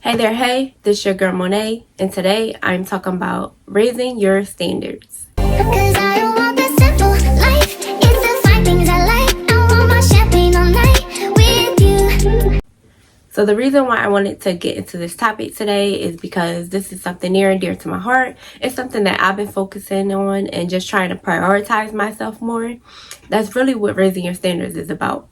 Hey there, hey, this is your girl Monet, and today I'm talking about raising your standards. Cause I don't want the simple life. It's the fine things I like. I want my champagne all night with you. So the reason why I wanted to get into this topic today is because this is something near and dear to my heart. It's something that I've been focusing on and just trying to prioritize myself more. That's really what raising your standards is about.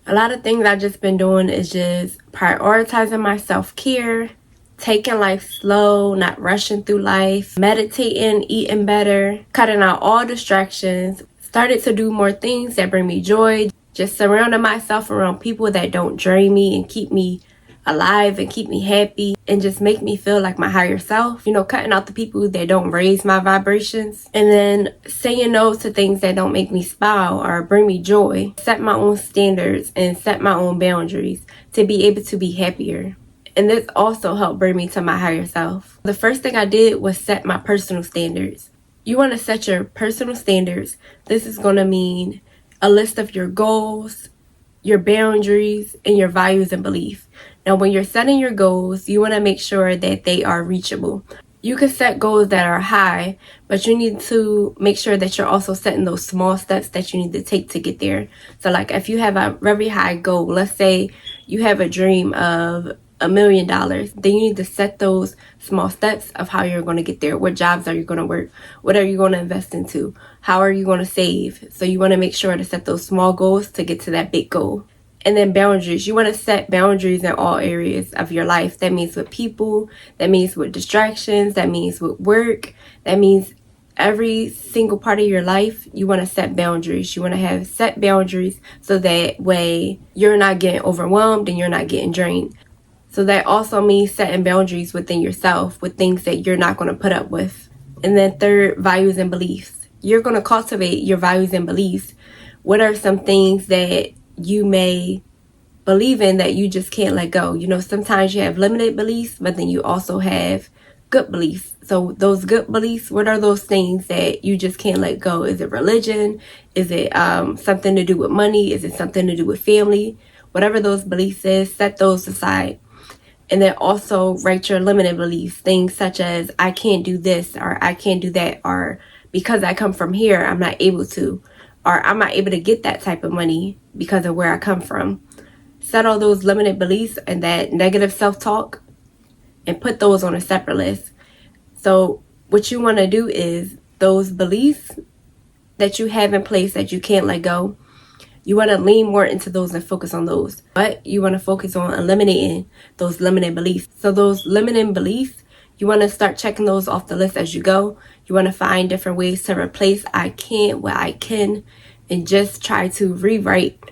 A lot of things I've just been doing is just prioritizing my self-care, taking life slow, not rushing through life, meditating, eating better, cutting out all distractions, started to do more things that bring me joy, just surrounding myself around people that don't drain me and keep me alive and keep me happy and just make me feel like my higher self. Cutting out the people that don't raise my vibrations, and then saying no to things that don't make me smile or bring me joy. Set my own standards and set my own boundaries to be able to be happier. And this also helped bring me to my higher self. The first thing I did was set my personal standards. You want to set your personal standards. This is going to mean a list of your goals, your boundaries, and your values and beliefs. Now, when you're setting your goals, you want to make sure that they are reachable. You can set goals that are high, but you need to make sure that you're also setting those small steps that you need to take to get there. So like if you have a very high goal, let's say you have a dream of $1 million, then you need to set those small steps of how you're going to get there. What jobs are you going to work? What are you going to invest into? How are you going to save? So you want to make sure to set those small goals to get to that big goal. And then boundaries. You want to set boundaries in all areas of your life. That means with people, that means with distractions, that means with work, that means every single part of your life. You want to set boundaries. You want to have set boundaries so that way you're not getting overwhelmed and you're not getting drained. So that also means setting boundaries within yourself with things that you're not going to put up with. And then third, values and beliefs. You're going to cultivate your values and beliefs. What are some things that you may believe in that you just can't let go? Sometimes you have limited beliefs, but then you also have good beliefs. So those good beliefs, what are those things that you just can't let go? Is it religion? Is it something to do with money? Is it something to do with family? Whatever those beliefs is, set those aside. And then also write your limited beliefs, things such as I can't do this or I can't do that, or because I come from here, I'm not able to, or I'm not able to get that type of money because of where I come from. Set all those limited beliefs and that negative self-talk and put those on a separate list. So what you want to do is those beliefs that you have in place that you can't let go, you want to lean more into those and focus on those. But you want to focus on eliminating those limiting beliefs. So those limiting beliefs, you want to start checking those off the list as you go. You want to find different ways to replace I can't with I can, and just try to rewrite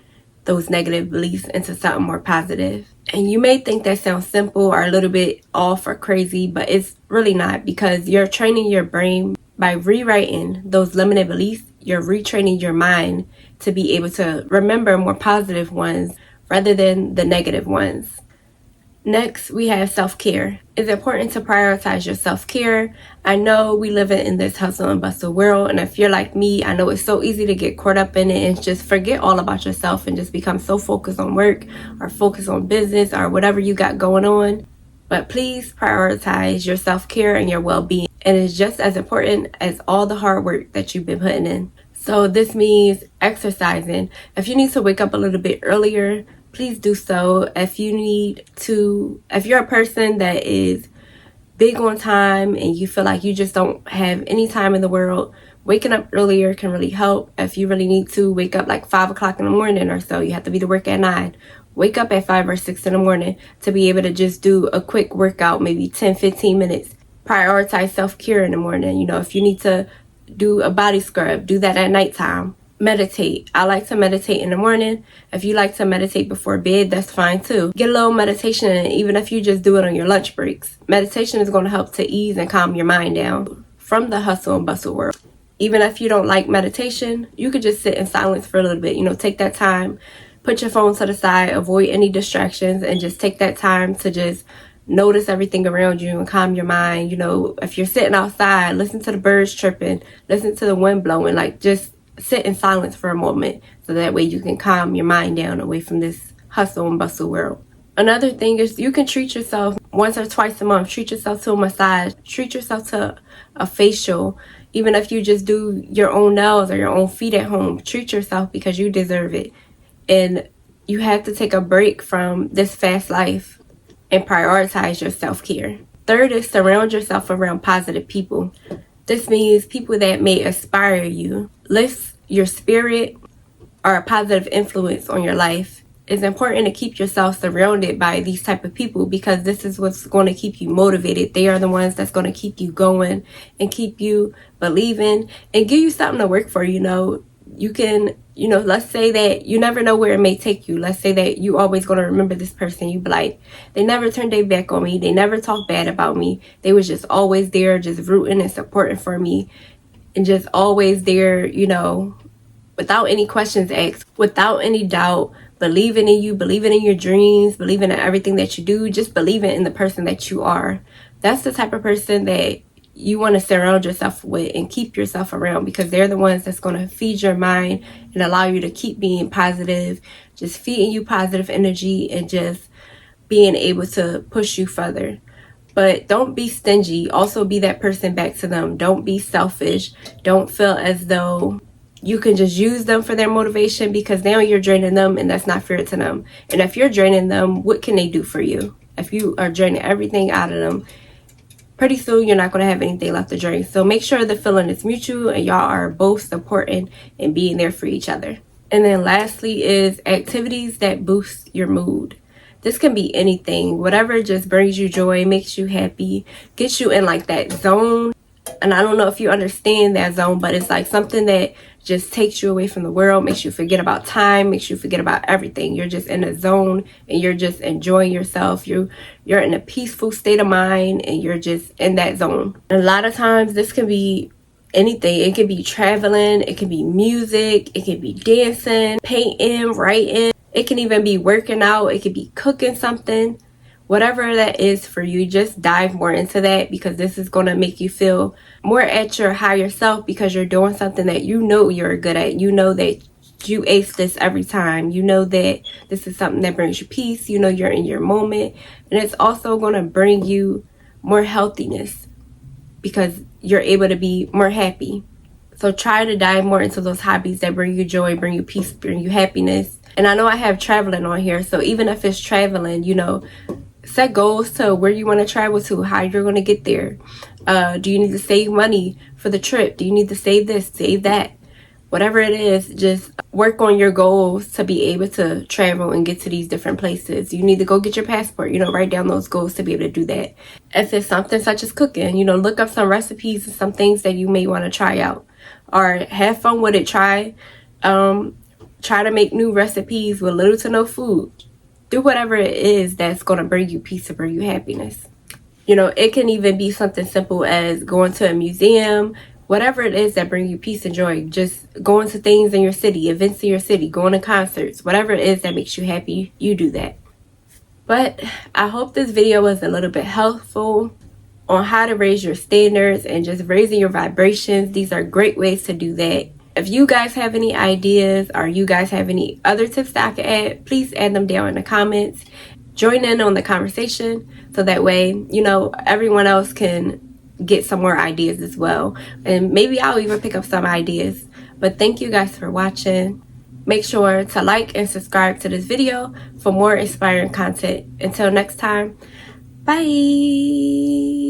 those negative beliefs into something more positive. And you may think that sounds simple or a little bit off or crazy, but it's really not, because you're training your brain by rewriting those limited beliefs. You're retraining your mind to be able to remember more positive ones rather than the negative ones. Next, we have self-care. It's important to prioritize your self-care. I know we live in this hustle and bustle world, and if you're like me, I know it's so easy to get caught up in it and just forget all about yourself and just become so focused on work or focused on business or whatever you got going on. But please prioritize your self-care and your well-being. And it's just as important as all the hard work that you've been putting in. So this means exercising. If you need to wake up a little bit earlier, please do so. If you're a person that is big on time and you feel like you just don't have any time in the world, waking up earlier can really help. If you really need to wake up like 5 o'clock in the morning or so, you have to be to work at 9. Wake up at 5 or 6 in the morning to be able to just do a quick workout, maybe 10-15 minutes. Prioritize self-care in the morning. If you need to do a body scrub, do that at nighttime. Meditate. I like to meditate in the morning. If you like to meditate before bed, that's fine too. Get a little meditation in, even if you just do it on your lunch breaks. Meditation is going to help to ease and calm your mind down from the hustle and bustle world. Even if you don't like meditation, you could just sit in silence for a little bit. Take that time, put your phone to the side, avoid any distractions, and just take that time to just notice everything around you and calm your mind. If you're sitting outside, listen to the birds chirping, listen to the wind blowing, just sit in silence for a moment so that way you can calm your mind down away from this hustle and bustle world. Another thing is you can treat yourself once or twice a month. Treat yourself to a massage. Treat yourself to a facial. Even if you just do your own nails or your own feet at home, treat yourself because you deserve it. And you have to take a break from this fast life and prioritize your self-care. Third is surround yourself around positive people. This means people that may inspire you, lift your spirit, are a positive influence on your life. It's important to keep yourself surrounded by these type of people because this is what's going to keep you motivated. They are the ones that's going to keep you going and keep you believing and give you something to work for. You can, let's say that you never know where it may take you. Let's say that you always going to remember this person. You be like, they never turned their back on me. They never talked bad about me. They was just always there, just rooting and supporting for me and just always there, without any questions asked, without any doubt, believing in you, believing in your dreams, believing in everything that you do, just believing in the person that you are. That's the type of person that you want to surround yourself with and keep yourself around because they're the ones that's going to feed your mind and allow you to keep being positive, just feeding you positive energy and just being able to push you further. But don't be stingy. Also be that person back to them. Don't be selfish. Don't feel as though you can just use them for their motivation because now you're draining them and that's not fair to them. And if you're draining them, what can they do for you? If you are draining everything out of them, pretty soon you're not going to have anything left to drain. So make sure the feeling is mutual and y'all are both supporting and being there for each other. And then lastly is activities that boost your mood. This can be anything, whatever just brings you joy, makes you happy, gets you in like that zone. And I don't know if you understand that zone, but it's like something that just takes you away from the world, makes you forget about time, makes you forget about everything. You're just in a zone and you're just enjoying yourself. You're in a peaceful state of mind and you're just in that zone. And a lot of times this can be anything. It can be traveling, it can be music, it can be dancing, painting, writing. It can even be working out, it could be cooking something. Whatever that is for you, just dive more into that because this is going to make you feel more at your higher self because you're doing something that you know you're good at. You know that you ace this every time. You know that this is something that brings you peace. You know you're in your moment. And it's also going to bring you more healthiness because you're able to be more happy. So try to dive more into those hobbies that bring you joy, bring you peace, bring you happiness. And I know I have traveling on here. So even if it's traveling, set goals to where you want to travel to, how you're going to get there. Do you need to save money for the trip? Do you need to save this, save that? Whatever it is, just work on your goals to be able to travel and get to these different places. You need to go get your passport, write down those goals to be able to do that. If it's something such as cooking, look up some recipes and some things that you may want to try out. Or have fun with it. Try to make new recipes with little to no food. Do whatever it is that's going to bring you peace and bring you happiness. It can even be something simple as going to a museum, whatever it is that brings you peace and joy. Just going to things in your city, events in your city, going to concerts, whatever it is that makes you happy, you do that. But I hope this video was a little bit helpful on how to raise your standards and just raising your vibrations. These are great ways to do that. If you guys have any ideas or you guys have any other tips that I can add, please add them down in the comments. Join in on the conversation so that way, everyone else can get some more ideas as well. And maybe I'll even pick up some ideas. But thank you guys for watching. Make sure to like and subscribe to this video for more inspiring content. Until next time, bye.